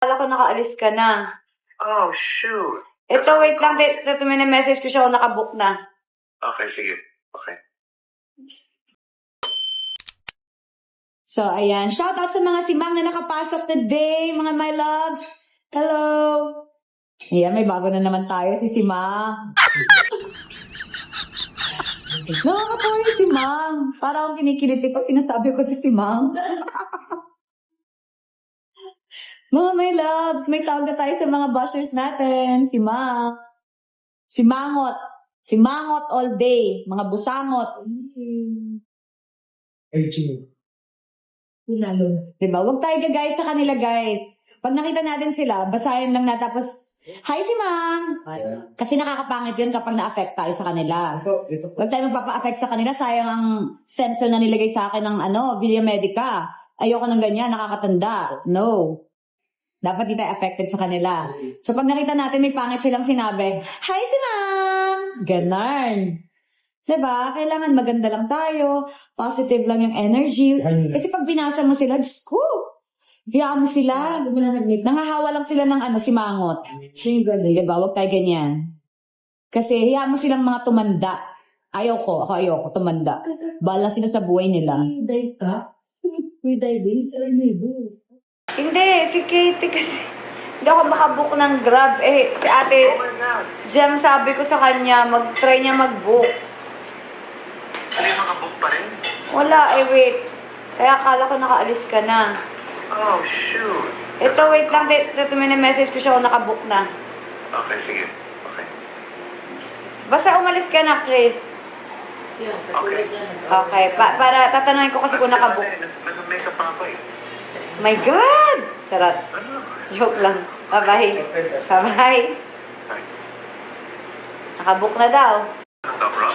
Akala ko nakaalis ka na. Oh, shoot. Ito, wait lang. Ito, may message ko siya kung nakabook na. Okay, sige. Okay. So, ayan. Shout out sa mga simang na nakapasok today, mga my loves. Hello. Ayan, may bago na naman tayo, si Simang. Nakakatawa yung Simang. Para akong kinikiliti pag sinasabi ko si Simang. Mga my loves, may tawag na tayo sa mga bashers natin. Simang. Simangot. Simangot all day. Mga busangot. Diba? Huwag tayo guys sa kanila, guys. Pag nakita natin sila, basahin lang na tapos, hi si Ma'am! Kasi nakakapangit yun kapag na-affect tayo sa kanila. Huwag tayo magpapa-affect sa kanila. Sayang ang stem cell na nilagay sa akin ng Villa Medica. Ayoko ng ganyan, nakakatanda. No. Dapat di tayo affected sa kanila. So pag nakita natin may pangit silang sinabi, hi si Ma'am! Ganon. Diba? Kailangan maganda lang tayo. Positive lang yung energy. Kasi pag binasa mo sila, Diyos ko, hiyaan mo sila. Nangahawa lang sila ng simangot. Diba? Huwag tayo ganyan. Kasi hiyaan mo silang mga tumanda. Ayoko, tumanda. Bala sila sa buhay nila. Hindi, si Katie kasi. Hindi ako makabook ng Grab. Si ate, Oh my God. Jem, sabi ko sa kanya, mag-try niya mag-book. Hindi makabook pa rin? Wala, wait. Kaya akala ko nakaalis ka na. Oh, shoot. Ito, wait lang. Ito, may message ko siya kung nakabook na. Okay, sige. Okay. Basta umalis ka na, Chris. Okay. Okay, para tatanungin ko kasi kung nakabook. Nag-makeup pa ako eh. My God! Charot. Ano? Joke lang. Bye-bye. Bye-bye. Bye. Nakabook na daw. Ano, bro?